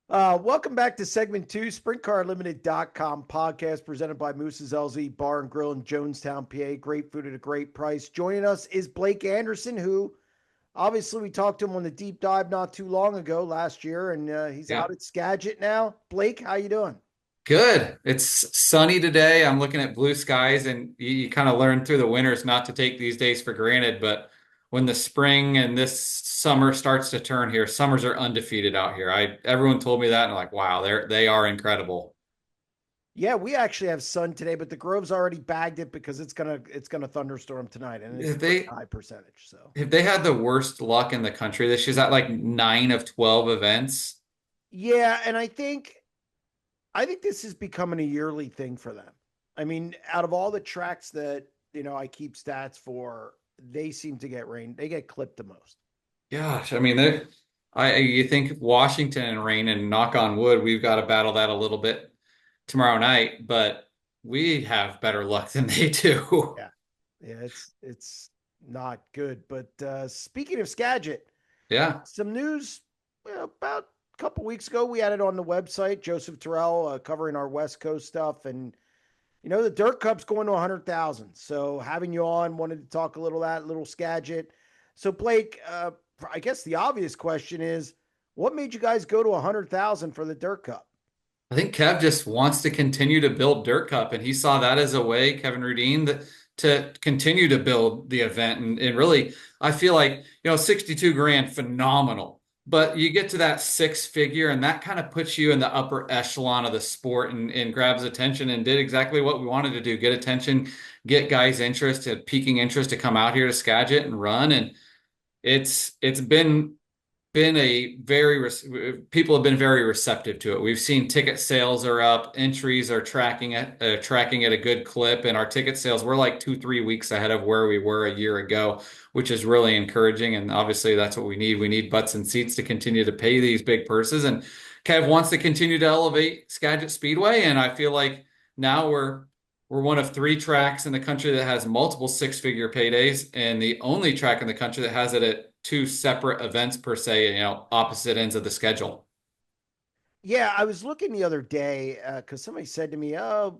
Welcome back to segment two, SprintCarLimited.com podcast presented by Moose's LZ Bar and Grill in Jonestown, PA. Great food at a great price. Joining us is Blake Anderson, who obviously we talked to him on the deep dive not too long ago last year, and he's Yeah. out at Skagit now. Blake, how you doing? Good. It's sunny today. I'm looking at blue skies, and you kind of learn through the winters not to take these days for granted. But when the spring and this summer starts to turn here, summers are undefeated out here. Everyone told me that, and I'm like, wow, they are incredible. Yeah, we actually have sun today, but the Grove's already bagged it because it's gonna thunderstorm tonight, and it's If pretty they high percentage. So if they had the worst luck in the country this year's at like 9 of 12 events. yeah, and I think this is becoming a yearly thing for them. I mean, out of all the tracks that, I keep stats for, they seem to get rain. They get clipped the most. Gosh, I mean, you think Washington and rain, and knock on wood, we've got to battle that a little bit tomorrow night, but we have better luck than they do. Yeah. Yeah, it's not good. But speaking of Skagit, Yeah. some news about a couple weeks ago. We had it on the website. Joseph Terrell covering our West Coast stuff, and the Dirt Cup's going to 100,000. So having you on, wanted to talk a little Skagit. So Blake, I guess the obvious question is, what made you guys go to 100,000 for the Dirt Cup? I think Kev just wants to continue to build Dirt Cup, and he saw that as a way, Kevin Rudine, to continue to build the event. And really, I feel like, 62 grand, phenomenal. But you get to that six figure, and that kind of puts you in the upper echelon of the sport and grabs attention and did exactly what we wanted to do, get attention, get guys' interest, peaking interest to come out here to Skagit and run. And it's been a people have been very receptive to it. We've seen ticket sales are up, entries are tracking at a good clip, and our ticket sales we're like 2-3 weeks ahead of where we were a year ago, which is really encouraging. And obviously, that's what we need. We need butts and seats to continue to pay these big purses. And Kev wants to continue to elevate Skagit Speedway, and I feel like now we're one of three tracks in the country that has multiple six-figure paydays, and the only track in the country that has it at two separate events per se, opposite ends of the schedule. Yeah, I was looking the other day because somebody said to me, "Oh,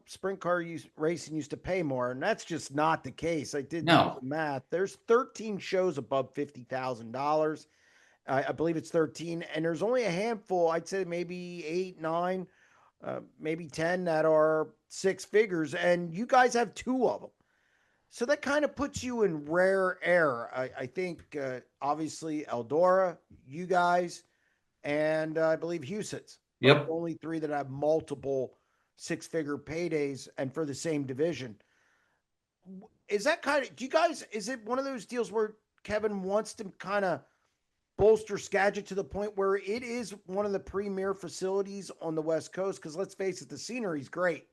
racing used to pay more," and that's just not the case. I did do No. the math. There's 13 shows above $50,000. I believe it's 13, and there's only a handful. I'd say maybe eight, nine, maybe 10 that are six figures, and you guys have two of them. So that kind of puts you in rare air. I think obviously Eldora, you guys, and I believe Huset's are the Yep. only three that have multiple six-figure paydays and for the same division. Is that kind of, do you guys, is it one of those deals where Kevin wants to kind of bolster Skagit to the point where it is one of the premier facilities on the West Coast? Because let's face it, the scenery's great.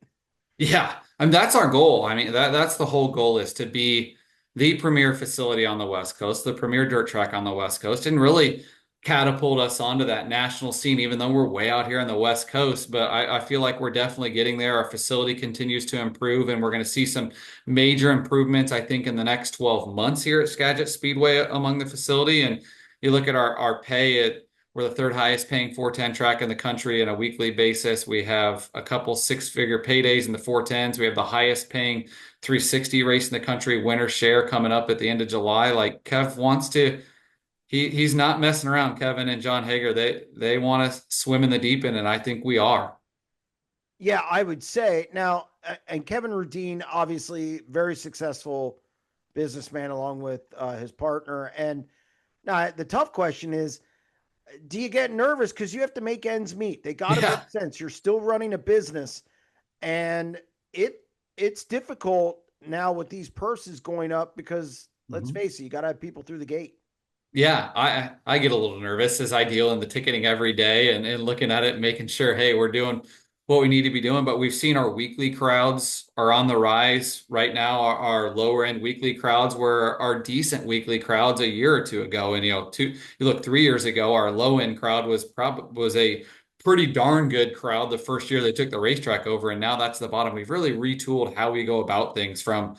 Yeah. I mean, that's our goal. I mean, that's the whole goal is to be the premier facility on the West Coast, the premier dirt track on the West Coast, and really catapult us onto that national scene, even though we're way out here on the West Coast. But I feel like we're definitely getting there. Our facility continues to improve, and we're going to see some major improvements, I think, in the next 12 months here at Skagit Speedway among the facility. And you look at our pay, we're the third highest paying 410 track in the country on a weekly basis. We have a couple six-figure paydays in the 410s. We have the highest paying 360 race in the country, winner share coming up at the end of July. Like Kev wants to, he's not messing around. Kevin and John Hager, they want to swim in the deep end, and I think we are. Yeah, I would say now, and Kevin Rudine, obviously very successful businessman along with his partner. And now the tough question is, do you get nervous because you have to make ends meet? They got to make Yeah. sense. You're still running a business, and it's difficult now with these purses going up because let's Mhm. face it, you got to have people through the gate. Yeah, I get a little nervous as I deal in the ticketing every day and looking at it and making sure, hey, we're doing what we need to be doing. But we've seen our weekly crowds are on the rise right now. Our lower end weekly crowds were our decent weekly crowds a year or two ago. And you look 3 years ago, our low end crowd was a pretty darn good crowd the first year they took the racetrack over, and now that's the bottom. We've really retooled how we go about things from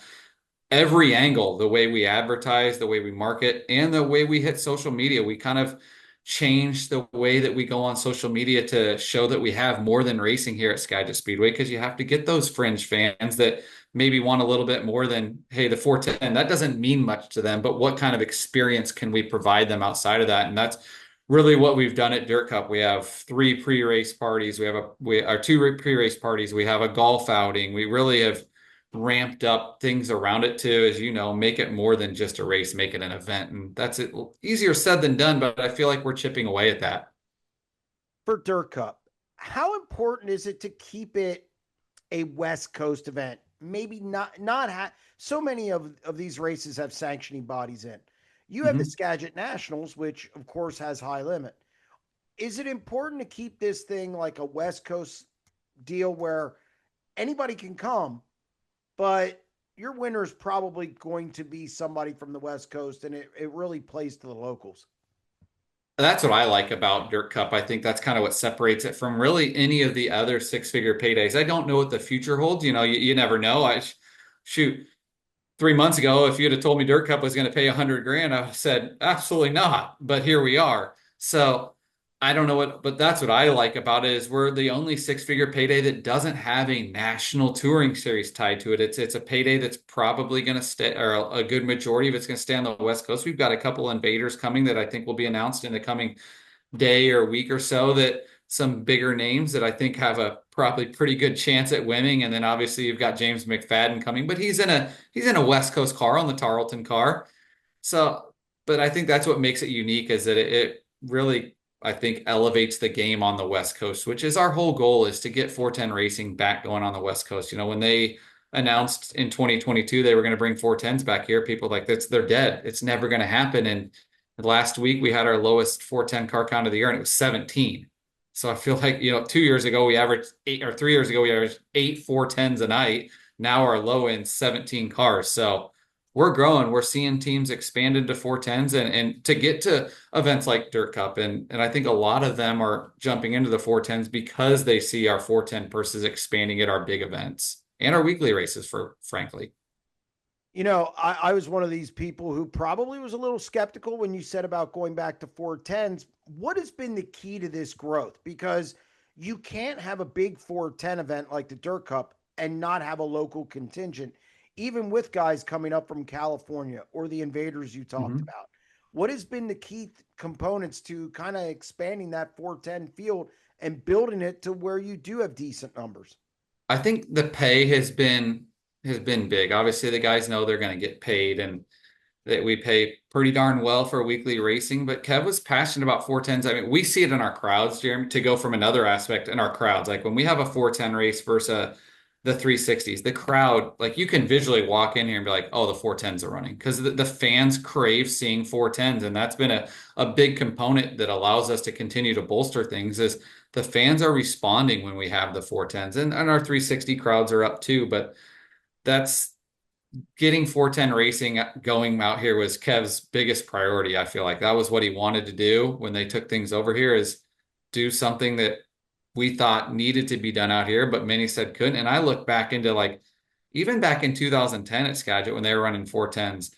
every angle, the way we advertise, the way we market, and the way we hit social media. We kind of change the way that we go on social media to show that we have more than racing here at Skagit Speedway, because you have to get those fringe fans that maybe want a little bit more than, hey, the 410. That doesn't mean much to them, but what kind of experience can we provide them outside of that? And that's really what we've done at Dirt Cup. We have three pre-race parties. We our two pre-race parties. We have a golf outing. We really have ramped up things around it to, as you know, make it more than just a race, make it an event. And that's it. Easier said than done, but I feel like we're chipping away at that. For Dirt Cup, how important is it to keep it a West Coast event? Maybe so many of these races have sanctioning bodies in. You have the Mhm. Skagit Nationals, which of course has high limit. Is it important to keep this thing like a West Coast deal where anybody can come, but your winner is probably going to be somebody from the West Coast, and it really plays to the locals? That's what I like about Dirt Cup. I think that's kind of what separates it from really any of the other six-figure paydays. I don't know what the future holds. You never know. Shoot, 3 months ago, if you'd have told me Dirt Cup was going to pay 100 grand, I would have said absolutely not. But here we are. So I don't know but that's what I like about it is we're the only six-figure payday that doesn't have a national touring series tied to it. It's a payday that's probably going to stay, or a good majority of it's going to stay on the West Coast. We've got a couple invaders coming that I think will be announced in the coming day or week or so, that some bigger names that I think have a probably pretty good chance at winning. And then obviously you've got James McFadden coming, but he's in a West Coast car, on the Tarleton car. So, but I think that's what makes it unique, is that it really, I think, elevates the game on the West Coast, which is our whole goal, is to get 410 racing back going on the West Coast. When they announced in 2022 they were going to bring 410s back here, people like that's they're dead. It's never going to happen. And last week we had our lowest 410 car count of the year, and it was 17. So I feel like, 2 years ago we averaged eight, or 3 years ago we averaged eight 410s a night. Now our low end 17 cars. So we're growing. We're seeing teams expand into 410s, and to get to events like Dirt Cup. And I think a lot of them are jumping into the 410s because they see our 410 purses expanding at our big events and our weekly races, for frankly. I was one of these people who probably was a little skeptical when you said about going back to 410s. What has been the key to this growth? Because you can't have a big 410 event like the Dirt Cup and not have a local contingent, even with guys coming up from California or the invaders you talked Mhm. about. What has been the key components to kind of expanding that 410 field and building it to where you do have decent numbers? I think the pay has been big. Obviously, the guys know they're going to get paid, and that we pay pretty darn well for weekly racing. But Kev was passionate about 410s. I mean, we see it in our crowds, Jeremy, to go from another aspect in our crowds. Like when we have a 410 race versus the 360s, the crowd, like you can visually walk in here and be like, oh, the 410s are running, because the fans crave seeing 410s. And that's been a big component that allows us to continue to bolster things, is the fans are responding when we have the 410s, and our 360 crowds are up too. But that's getting 410 racing going out here was Kev's biggest priority. I feel like that was what he wanted to do when they took things over here, is do something that we thought needed to be done out here, but many said couldn't. And I look back into, like, even back in 2010 at Skagit when they were running 410s,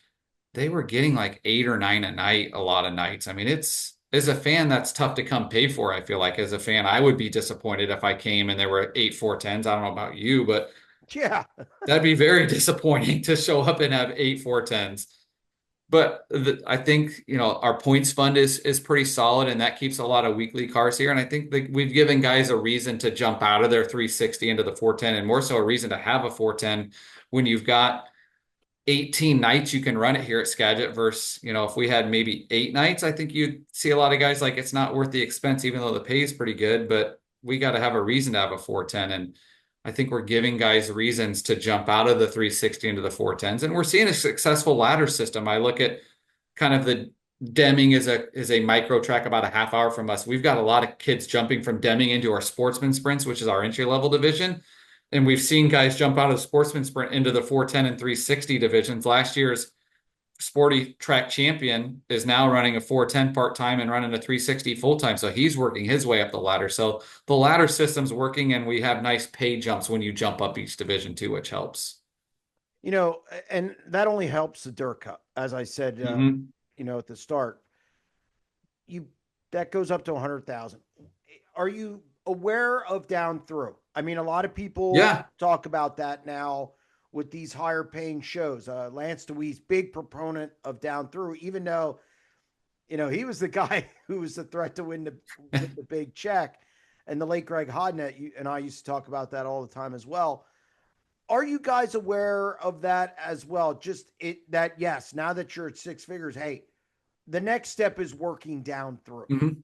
they were getting like 8 or 9 a night, a lot of nights. I mean, it's as a fan, that's tough to come pay for. I feel like as a fan, I would be disappointed if I came and there were eight 410s. I don't know about you, but Yeah. that'd be very disappointing to show up and have eight 410s. But I think, our points fund is pretty solid, and that keeps a lot of weekly cars here. And I think that we've given guys a reason to jump out of their 360 into the 410, and more so a reason to have a 410 when you've got 18 nights you can run it here at Skagit versus, if we had maybe 8 nights, I think you'd see a lot of guys like it's not worth the expense, even though the pay is pretty good. But we got to have a reason to have a 410. And I think we're giving guys reasons to jump out of the 360 into the 410s. And we're seeing a successful ladder system. I look at kind of the Deming is a micro track about a half hour from us. We've got a lot of kids jumping from Deming into our sportsman sprints, which is our entry level division. And we've seen guys jump out of the sportsman sprint into the 410 and 360 divisions. Last year's sporty track champion is now running a 410 part-time and running a 360 full-time. So he's working his way up the ladder. So the ladder system's working, and we have nice pay jumps when you jump up each division too, which helps. And that only helps the Dirt Cup, as I said, Hmm. at the start. You that goes up to 100,000. Are you aware of down through? I mean, a lot of people Yeah. talk about that now with these higher paying shows. Lance DeWeese, big proponent of down through, even though he was the guy who was the threat to win the big check. And the late Greg Hodnett and I used to talk about that all the time as well. Are you guys aware of that as well? Just that yes, now that you're at six figures, hey, the next step is working down through. Mhm.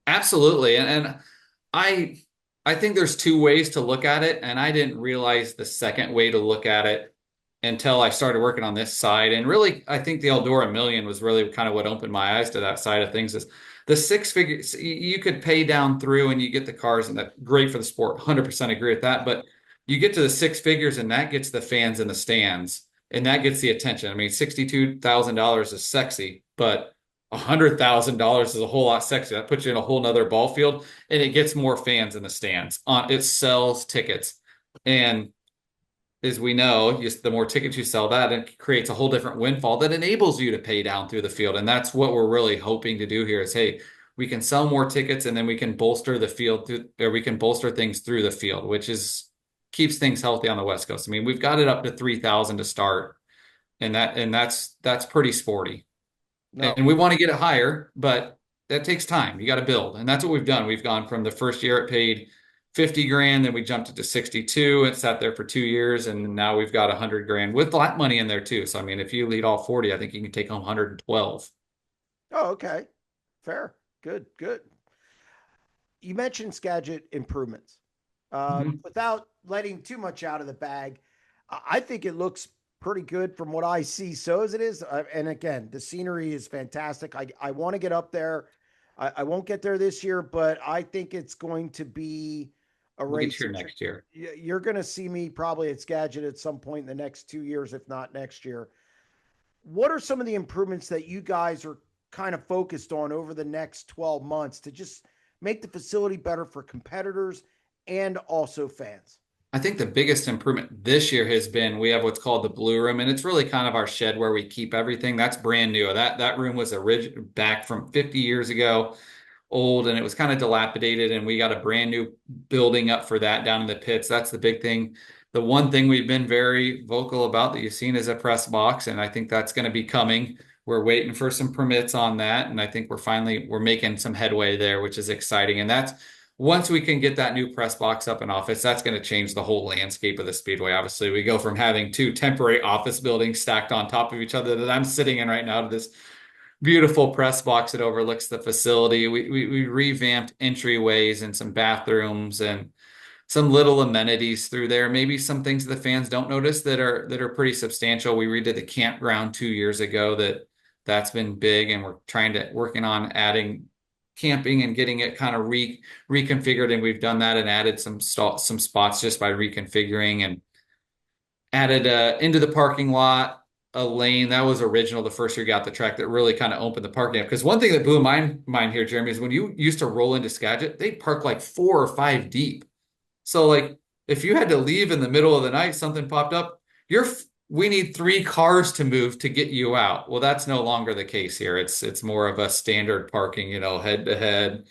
Absolutely. And I I think there's two ways to look at it, and I didn't realize the second way to look at it until I started working on this side. And really, I think the Eldora Million was really kind of what opened my eyes to that side of things is the six figures you could pay down through and you get the cars, and that's great for the sport. 100% agree with that. But you get to the six figures and that gets the fans in the stands and that gets the attention. I mean, $62,000 is sexy, but $100,000 is a whole lot sexier. That puts you in a whole nother ball field and it gets more fans in the stands. It sells tickets. And as we know, just the more tickets you sell, that it creates a whole different windfall that enables you to pay down through the field. And that's what we're really hoping to do here is, hey, we can sell more tickets and then we can bolster the field through, or we can bolster things through the field, which is keeps things healthy on the West Coast. I mean, we've got it up to 3,000 to start, and that's pretty sporty. No. And we want to get it higher, but that takes time. You got to build. And that's what we've done. We've gone from the first year it paid 50 grand, then we jumped it to 62. It sat there for 2 years, and now we've got 100 grand with that money in there too. So I mean, if you lead all 40, I think you can take home 112. Oh, okay. Fair. Good. Good. You mentioned Skagit improvements. Mhm. Without letting too much out of the bag, I think it looks pretty good from what I see. So as it is, and again, the scenery is fantastic. I want to get up there. I won't get there this year, but I think it's going to be a We'll get race. you here next year. You're going to see me probably at Skagit at some point in the next 2 years, if not next year. What are some of the improvements that you guys are kind of focused on over the next 12 months to just make the facility better for competitors and also fans? I think the biggest improvement this year has been we have what's called the blue room, and it's really kind of our shed where we keep everything. That's brand new. That room was original back from 50 years ago, old, and it was kind of dilapidated, and we got a brand new building up for that down in the pits. That's the big thing. The one thing we've been very vocal about that you've seen is a press box, and I think that's going to be coming. We're waiting for some permits on that, and I think we're making some headway there, which is exciting. And that's once we can get that new press box up in office, that's going to change the whole landscape of the Speedway. Obviously, we go from having two temporary office buildings stacked on top of each other that I'm sitting in right now to this beautiful press box that overlooks the facility. We revamped entryways and some bathrooms and some little amenities through there. Maybe some things that the fans don't notice that are pretty substantial. We redid the campground 2 years ago. That's been big, and we're working on adding camping and getting it kind of reconfigured. And we've done that and added some spots just by reconfiguring and added into the parking lot a lane that was original the first year we got the track that really kind of opened the parking up. Because one thing that blew my mind here, Jeremy, is when you used to roll into Skagit, they'd park like 4 or 5 deep. So like if you had to leave in the middle of the night, something popped up, we need 3 cars to move to get you out. Well, that's no longer the case here. It's more of a standard parking, head to head.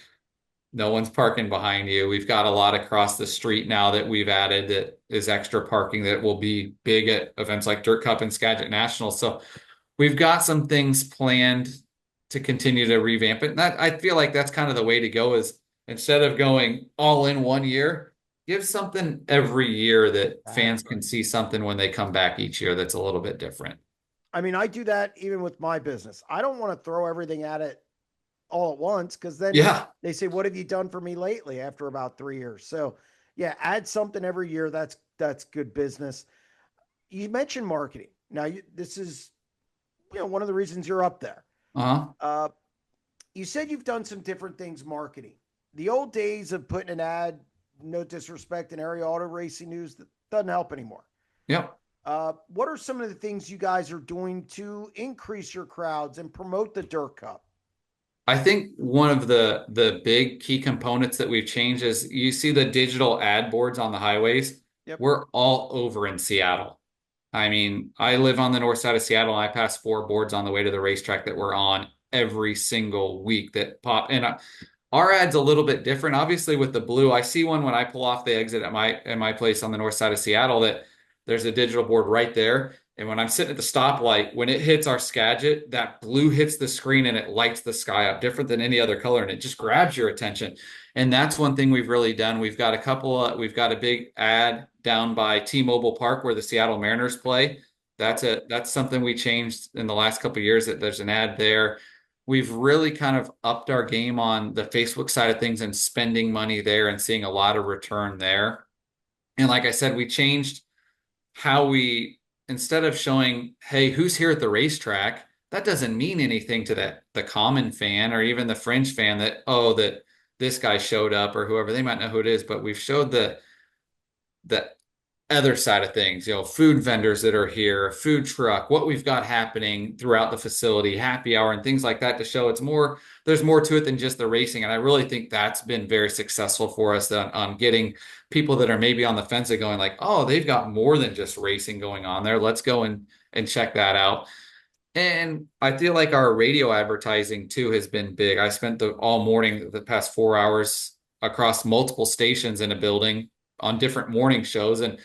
No one's parking behind you. We've got a lot across the street now that we've added that is extra parking that will be big at events like Dirt Cup and Skagit National. So we've got some things planned to continue to revamp it. And that I feel like that's kind of the way to go is instead of going all in one year, give something every year that fans Exactly. can see something when they come back each year that's a little bit different. I mean, I do that even with my business. I don't want to throw everything at it all at once because then Yeah. they say, "What have you done for me lately?" After about 3 years. So, yeah, add something every year. That's good business. You mentioned marketing. Now, this is one of the reasons you're up there. Uh-huh. Uh, you said you've done some different things marketing. The old days of putting an ad, no disrespect, in area auto racing news, that doesn't help anymore. Yep. What are some of the things you guys are doing to increase your crowds and promote the Dirt Cup? I think one of the big key components that we've changed is you see the digital ad boards on the highways. Yep. We're all over in Seattle. I mean, I live on the north side of Seattle and I pass 4 boards on the way to the racetrack that we're on every single week that pop. And our ad's a little bit different. Obviously, with the blue, I see one when I pull off the exit at my place on the north side of Seattle that there's a digital board right there. And when I'm sitting at the stoplight, when it hits our Skagit, that blue hits the screen and it lights the sky up different than any other color, and it just grabs your attention. And that's one thing we've really done. We've got a big ad down by T-Mobile Park where the Seattle Mariners play. Oh, That's something we changed in the last couple of years, that there's an ad there. We've really kind of upped our game on the Facebook side of things and spending money there and seeing a lot of return there. And like I said, we changed how we, instead of showing, hey, who's here at the racetrack, that doesn't mean anything to the common fan or even the fringe fan that, oh, that this guy showed up or whoever. They might know who it is, but we've showed the other side of things, food vendors that are here, food truck, what we've got happening throughout the facility, happy hour and things like that, to show there's more to it than just the racing. And I really think that's been very successful for us on getting people that are maybe on the fence of going like, oh, they've got more than just racing going on there. Let's go and check that out. And I feel like our radio advertising too has been big. I spent all morning, the past 4 hours across multiple stations in a building on different morning shows. And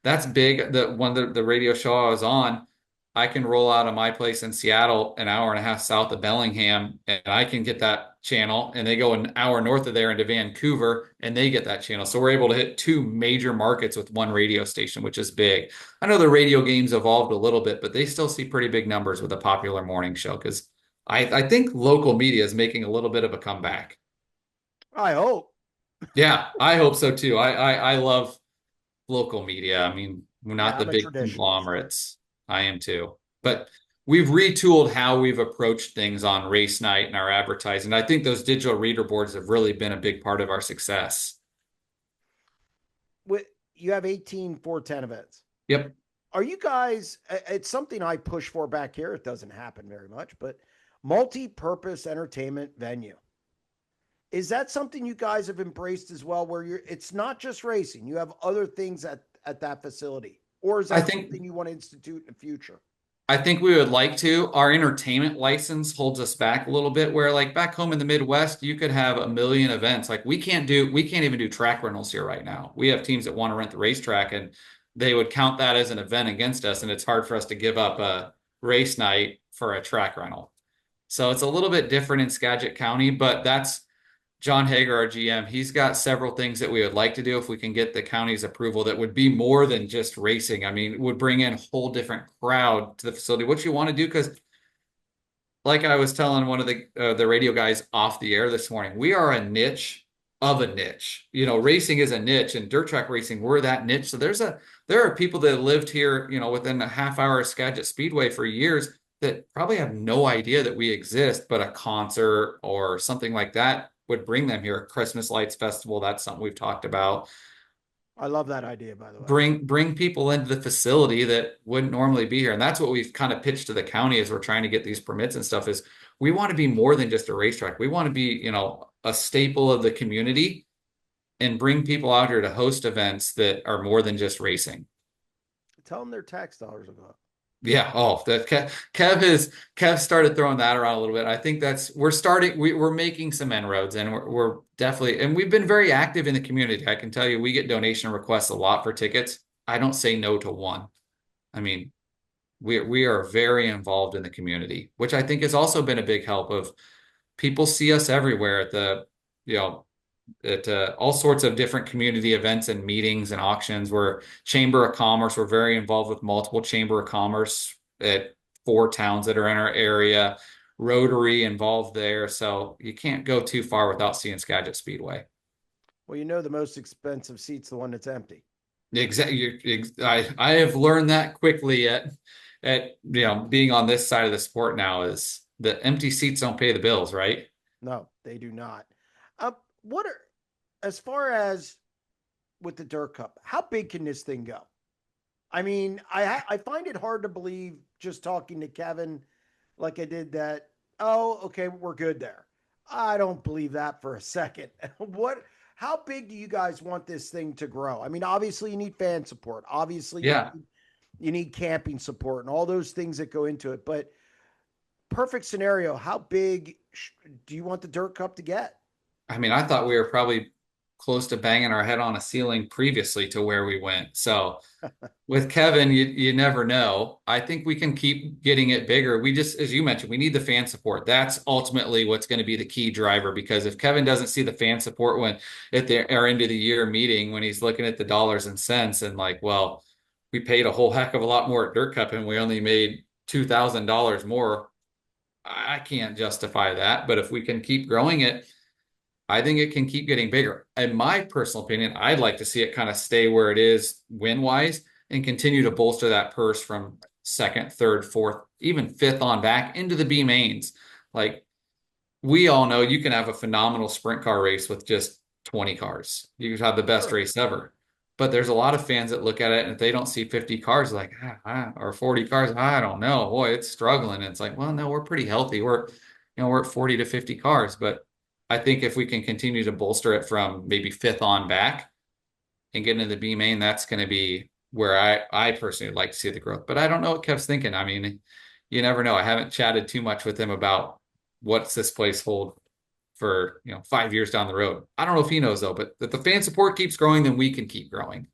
that's big. The radio show I was on, I can roll out of my place in Seattle an hour and a half south of Bellingham, and I can get that channel. And they go an hour north of there into Vancouver, and they get that channel. So we're able to hit two major markets with one radio station, which is big. I know the radio game's evolved a little bit, but they still see pretty big numbers with a popular morning show because I think local media is making a little bit of a comeback. I hope. Yeah, I hope so too. I love local media. I mean, we're not Yeah, the I'm a big traditionalist. conglomerates. I am too. But we've retooled how we've approached things on race night and our advertising. I think those digital reader boards have really been a big part of our success. With you have 18 410 events. Yep. Are you guys, it's something I push for back here. It doesn't happen very much, but multi-purpose entertainment venue. Is that something you guys have embraced as well, where it's not just racing, you have other things at that facility? Or is I that think something you want to institute in the future? I think we would like to. Our entertainment license holds us back a little bit, where like back home in the Midwest, you could have a million events. Like we can't even do track rentals here right now. We have teams that want to rent the racetrack and they would count that as an event against us. And it's hard for us to give up a race night for a track rental. So it's a little bit different in Skagit County, but that's John Hager, our GM. He's got several things that we would like to do if we can get the county's approval that would be more than just racing. I mean, would bring in a whole different crowd to the facility. What you want to do, because like I was telling one of the radio guys off the air this morning, we are a niche of a niche. Racing is a niche, and dirt track racing, we're that niche. So there are people that lived here, within a half hour of Skagit Speedway for years that probably have no idea that we exist, but a concert or something like that would bring them here. Christmas Lights Festival, that's something we've talked about. I love that idea, by the way. Bring people into the facility that wouldn't normally be here. And that's what we've kind of pitched to the county as we're trying to get these permits and stuff, is we want to be more than just a racetrack. We want to be, a staple of the community and bring people out here to host events that are more than just racing. Tell them their tax dollars will go up. Yeah. Oh, Kev started throwing that around a little bit. I think we're making some inroads, and we're definitely, and we've been very active in the community. I can tell you, we get donation requests a lot for tickets. I don't say no to one. I mean, we are very involved in the community, which I think has also been a big help. Of people see us everywhere you know, at all sorts of different community events and meetings and auctions. We're Chamber of Commerce. We're very involved with multiple Chamber of Commerce at 4 towns that are in our area. Rotary involved there. So you can't go too far without seeing Skagit Speedway. Well, the most expensive seat's the one that's empty. Exactly. I have learned that quickly at being on this side of the sport now, is the empty seats don't pay the bills, right? No, they do not. What are, as far as with the Dirt Cup, how big can this thing go? I mean, I find it hard to believe just talking to Kevin like I did that. Oh, okay, we're good there. I don't believe that for a second. What? How big do you guys want this thing to grow? I mean, obviously you need fan support. Obviously Yeah. you need camping support and all those things that go into it. But perfect scenario, how big do you want the dirt cup to get? I mean, I thought we were probably close to banging our head on a ceiling previously to where we went. So with Kevin, you never know. I think we can keep getting it bigger. We just, as you mentioned, we need the fan support. That's ultimately what's going to be the key driver, because if Kevin doesn't see the fan support when at our end of the year meeting, when he's looking at the dollars and cents and like, well, we paid a whole heck of a lot more at Dirt Cup and we only made $2,000 more. I can't justify that. But if we can keep growing it, I think it can keep getting bigger. In my personal opinion, I'd like to see it kind of stay where it is win wise and continue to bolster that purse from second, third, fourth, even fifth on back into the B mains. Like we all know you can have a phenomenal sprint car race with just 20 cars. You could have the best Sure. race ever. But there's a lot of fans that look at it and if they don't see 50 cars, like, or 40 cars, I don't know. Boy, it's struggling. And it's like, well, no, we're pretty healthy. We're at 40 to 50 cars. But I think if we can continue to bolster it from maybe fifth on back and get into the B main, that's going to be where I personally would like to see the growth. But I don't know what Kev's thinking. I mean, you never know. I haven't chatted too much with him about what's this place hold for 5 years down the road. I don't know if he knows though, but if the fan support keeps growing, then we can keep growing.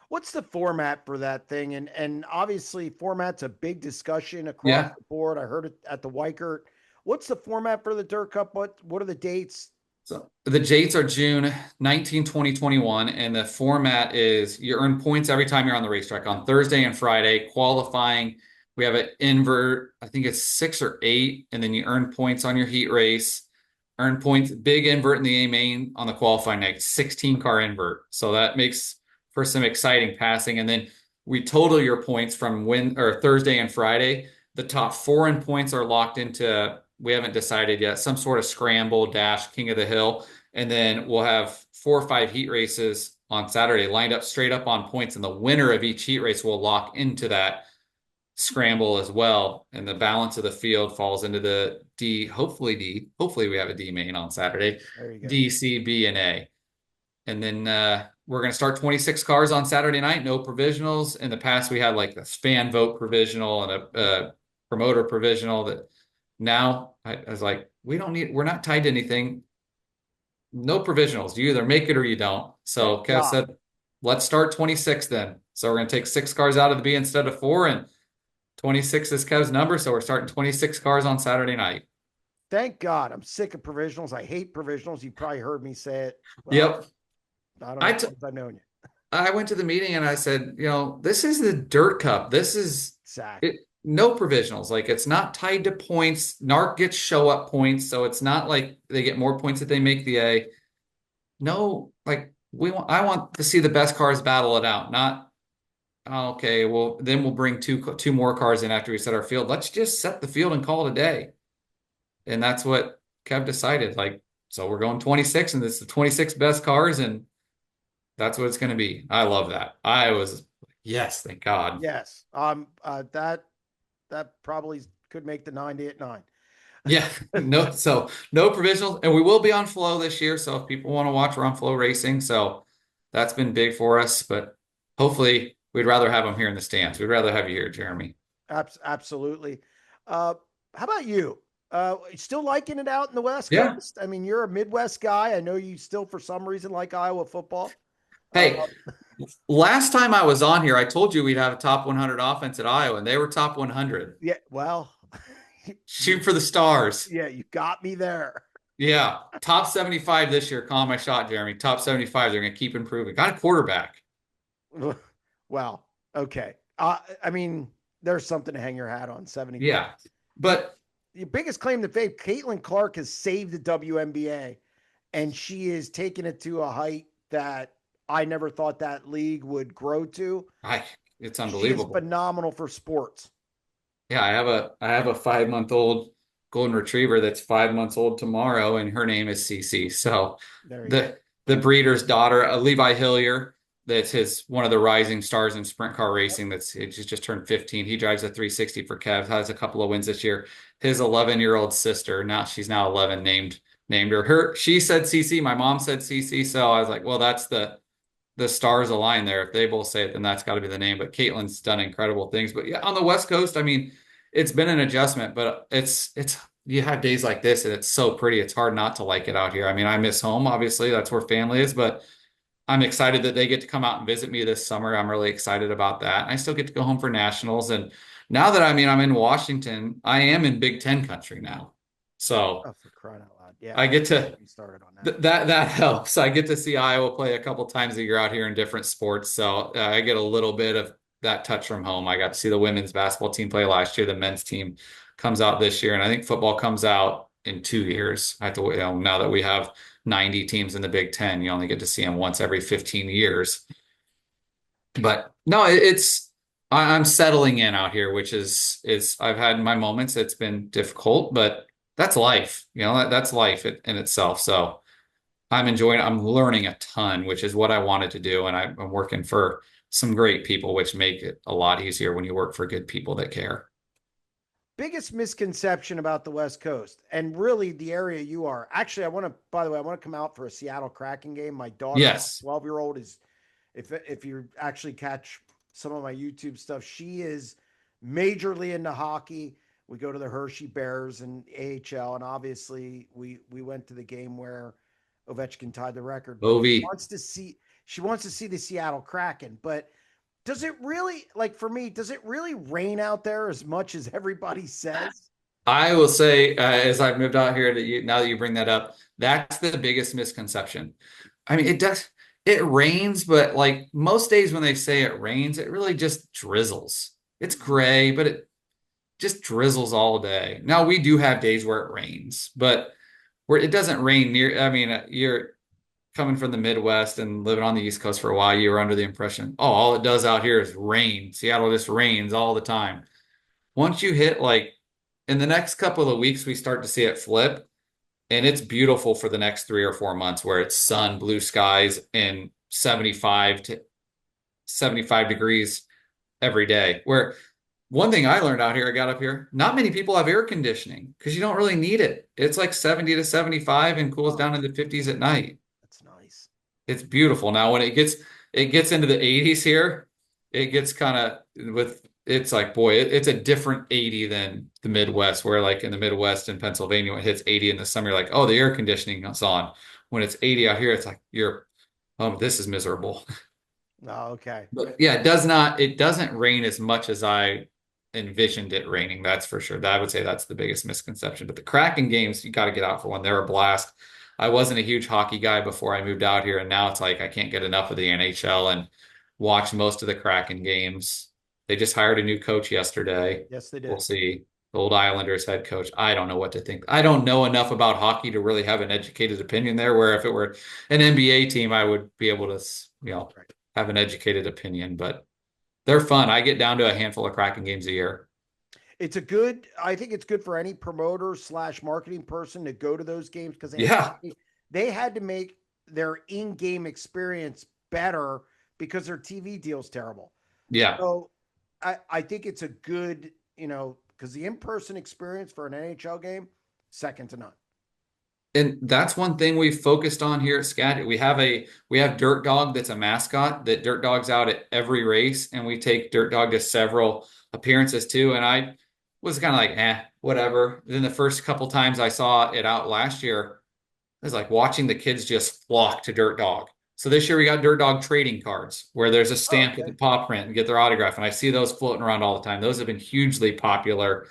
What's the format for that thing? And obviously format's a big discussion across Yeah. the board. I heard it at the Weichert. What's the format for the Dirt Cup? What are the dates? So the dates are June 19, 2021, and the format is you earn points every time you're on the racetrack on Thursday and Friday. Qualifying, we have an invert, I think it's 6 or 8, and then you earn points on your heat race. Earn points, big invert in the A main on the qualifying night, 16 car invert. So that makes for some exciting passing. And then we total your points from Thursday and Friday. The top four in points are locked into, we haven't decided yet, some sort of scramble dash king of the hill. And then we'll have 4 or 5 heat races on Saturday lined up straight up on points. And the winner of each heat race will lock into that scramble as well. And the balance of the field falls into the D, hopefully D. Hopefully we have a D main on Saturday. There you go. D, C, B, and A. And then we're going to start 26 cars on Saturday night, no provisionals. In the past, we had like a fan vote provisional and a promoter provisional that now I was like, we're not tied to anything. No provisionals. You either make it or you don't. Thank So Kev God. said, let's start 26 then. So we're going to take 6 cars out of the B instead of 4. And 26 is Kev's number. So we're starting 26 cars on Saturday night. Thank God. I'm sick of provisionals. I hate provisionals. You probably heard me say it. Well, Yep. I don't I, know t- since I've known you. I went to the meeting and I said, this is the Dirt Cup. This is Exactly. it. No provisionals. Like it's not tied to points. NARC gets show up points, so it's not like they get more points if they make the A. No, like I want to see the best cars battle it out. Not okay. Well, then we'll bring two more cars in after we set our field. Let's just set the field and call it a day. And that's what Kev decided. Like so, we're going 26, and it's the 26 best cars, and that's what it's going to be. I love that. I was, yes, thank God. Yes. That probably could make the 90 at 9. Yeah, no provisionals, and we will be on Flow this year. So if people want to watch, we're on Flow Racing. So that's been big for us, but hopefully we'd rather have them here in the stands. We'd rather have you here, Jeremy. Absolutely. Uh, how about you? Still liking it out in the West Yeah. Coast? I mean, you're a Midwest guy. I know you still, for some reason, like Iowa football. Uh, Hey, last time I was on here, I told you we'd have a top 100 offense at Iowa, and they were top 100. yeah. Well, you, Shoot for the stars. yeah, you got me there. Yeah, top 75 this year. Calling my shot, Jeremy. Top 75. They're going to keep improving. Got a quarterback. Well, okay. I mean, there's something to hang your hat on. 75. Yeah, but The biggest claim to fame, Caitlin Clark has saved the WNBA, and she is taking it to a height that I never thought that league would grow to. it's She is unbelievable. phenomenal for sports. Yeah, I have a 5-month-old golden retriever that's 5 months old tomorrow, and her name is Cece. So There you go. the breeder's daughter, Levi Hillier, that's his one of the rising stars in sprint car racing. He's just turned 15. He drives a 360 for Kev. Has a couple of wins this year. His 11-year-old sister, she's now 11, named her. She said Cece. My mom said Cece. So I was like, well, that's the stars align there. If they both say it, then that's got to be the name. But Caitlin's done incredible things. But yeah, on the West Coast, I mean, it's been an adjustment, but it's you have days like this and it's so pretty. It's hard not to like it out here. I mean, I miss home, obviously, that's where family is, but I'm excited that they get to come out and visit me this summer. I'm really excited about that. And I still get to go home for nationals. And now that I'm in Washington, I am in Big Ten country now. So Oh, for crying out loud. Yeah, I don't get even to get me started on that. that helps. I get to see Iowa play a couple times a year out here in different sports. So I get a little bit of that touch from home. I got to see the women's basketball team play last year. The men's team comes out this year, and I think football comes out in 2 years. I have to, now that we have 90 teams in the Big Ten, you only get to see them once every 15 years. But no, I'm settling in out here, which is I've had my moments. It's been difficult, but that's life. That's life in itself. So I'm enjoying it. I'm learning a ton, which is what I wanted to do. And I'm working for some great people, which make it a lot easier when you work for good people that care. Biggest misconception about the West Coast and really the area you are. Actually, by the way, I want to come out for a Seattle Kraken game. My daughter, Yes. 12-year-old, is, if you actually catch some of my YouTube stuff, she is majorly into hockey. We go to the Hershey Bears and AHL, and obviously we went to the game where Ovechkin tied the record. But Ovi. she wants to see the Seattle Kraken. But does it really, like for me, does it really rain out there as much as everybody says? I will say, as I've moved out here, now that you bring that up, that's the biggest misconception. I mean, it rains, but like most days when they say it rains, it really just drizzles. It's gray, but it just drizzles all day. Now we do have days where it rains, but where it doesn't rain near, I mean, you're coming from the Midwest and living on the East Coast for a while, you were under the impression, oh, all it does out here is rain. Seattle just rains all the time. Once you hit like in the next couple of weeks, we start to see it flip, and it's beautiful for the next 3 or 4 months where it's sun, blue skies, and 75 to 75 degrees every day. Where one thing I learned out here, I got up here, not many people have air conditioning because you don't really need it. It's like 70 to 75 and cools Oh, down in the 50s at night. that's nice. It's beautiful. Now when it gets into the 80s here, it gets kind of with it's like boy, it's a different 80 than the Midwest, where like in the Midwest in Pennsylvania, when it hits 80 in the summer, you're like, oh, the air conditioning is on. When it's 80 out here, it's like oh, this is miserable. Oh, okay. But yeah, it doesn't rain as much as I envisioned it raining. That's for sure. I would say that's the biggest misconception. But the Kraken games, you got to get out for one. They're a blast. I wasn't a huge hockey guy before I moved out here, and now it's like I can't get enough of the NHL and watch most of the Kraken games. They just hired a new coach yesterday. Yes, they We'll did. see. The old Islanders head coach. I don't know what to think. I don't know enough about hockey to really have an educated opinion there. Where if it were an NBA team, I would be able to, Right. have an educated opinion. But they're fun. I get down to a handful of Kraken games a year. I think it's good for any promoter slash marketing person to go to those games because Yeah. they had to make their in-game experience better because their TV deal's terrible. Yeah. So I think it's a good, because the in-person experience for an NHL game, second to none. And that's one thing we've focused on here at Skagit. We have Dirt Dog that's a mascot that Dirt Dog's out at every race, and we take Dirt Dog to several appearances too. And I was kind of like, whatever. Then the first couple times I saw it out last year, it was like watching the kids just flock to Dirt Dog. So this year we got Dirt Dog trading cards where there's a Oh, stamp with the okay. paw print and get their autograph. And I see those floating around all the time. Those have been hugely popular.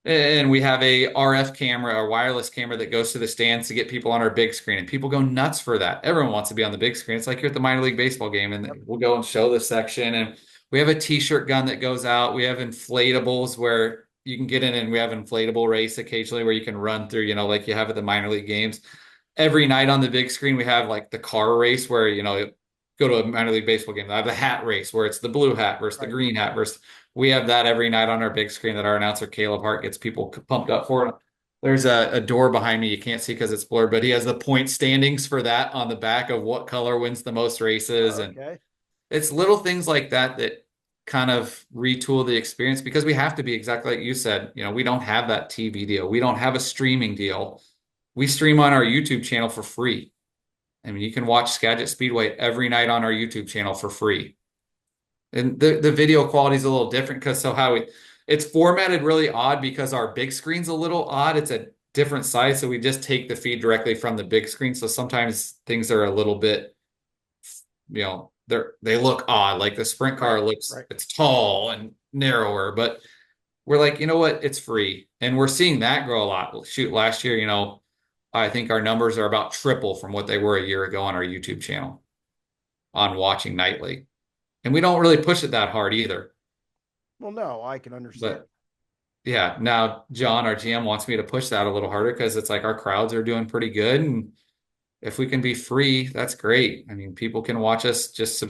And we have a RF camera, a wireless camera that goes to the stands to get people on our big screen. And people go nuts for that. Everyone wants to be on the big screen. It's like you're at the minor league baseball game, and Yep. we'll go and show the section. And we have a t-shirt gun that goes out. We have inflatables where you can get in, and we have inflatable race occasionally where you can run through, like you have at the minor league games. Every night on the big screen, we have like the car race where, go to a minor league baseball game. I have the hat race where it's the blue hat versus the Right. green hat versus we have that every night on our big screen that our announcer Caleb Hart gets people pumped up for. There's a door behind me you can't see because it's blurred, but he has the point standings for that on the back of what color wins the most races. Oh, And okay. it's little things like that that kind of retool the experience because we have to be exactly like you said. We don't have that TV deal. We don't have a streaming deal. We stream on our YouTube channel for free. I mean, you can watch Skagit Speedway every night on our YouTube channel for free. And the video quality is a little different because it's formatted really odd because our big screen's a little odd. It's a different size, so we just take the feed directly from the big screen. So sometimes things are a little bit, they look odd. Like the sprint car Right, looks, right. it's tall and narrower, but we're like, you know what? It's free. And we're seeing that grow a lot. Shoot, last year, I think our numbers are about triple from what they were a year ago on our YouTube channel on watching nightly. And we don't really push it that hard either. Well, no, I can understand. But yeah, now John, our GM, wants me to push that a little harder because it's like our crowds are doing pretty good. And if we can be free, that's great. I mean, people can watch us, just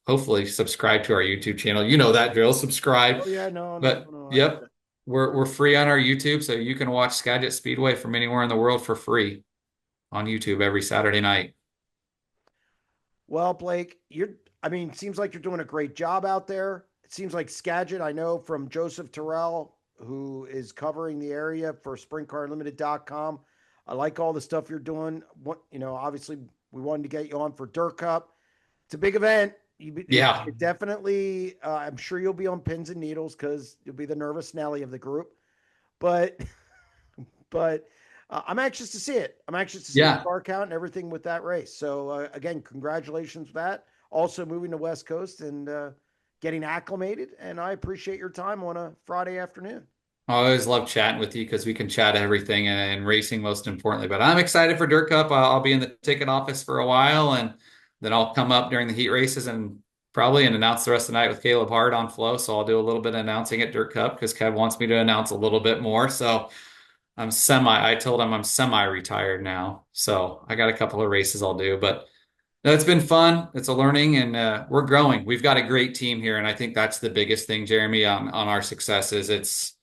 hopefully subscribe to our YouTube channel. You know that drill, subscribe. Oh yeah, no, no, But no. I get yep, it. we're free on our YouTube, so you can watch Skagit Speedway from anywhere in the world for free on YouTube every Saturday night. Well, Blake, I mean, seems like you're doing a great job out there. It seems like Skagit, I know from Joseph Terrell, who is covering the area for sprintcarunlimited.com. I like all the stuff you're doing. Obviously, we wanted to get you on for Dirt Cup. It's a big event. Yeah, It definitely, I'm sure you'll be on pins and needles because you'll be the nervous Nelly of the group. But but I'm anxious to see it. I'm anxious to see the yeah. car count and everything with that race. So again, congratulations for that. Also moving to West Coast and getting acclimated. And I appreciate your time on a Friday afternoon. I always love chatting with you because we can chat everything and racing most importantly. But I'm excited for Dirt Cup. I'll be in the ticket office for a while, and then I'll come up during the heat races and probably announce the rest of the night with Caleb Hart on Flow. So I'll do a little bit of announcing at Dirt Cup because Kev wants me to announce a little bit more. So I told him I'm semi-retired now. So I got a couple of races I'll do, but no, it's been fun. It's a learning, and we're growing. We've got a great team here, and I think that's the biggest thing, Jeremy, on our successes. It's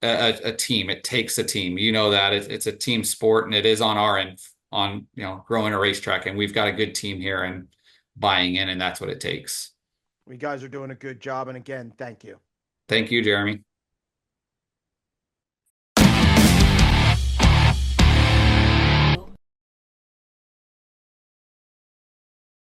a team. It takes a team. You know that it's a team sport, and it is on our end on growing a racetrack, and we've got a good team here and buying in, and that's what it takes. You guys are doing a good job. And again, thank you. Thank you, Jeremy.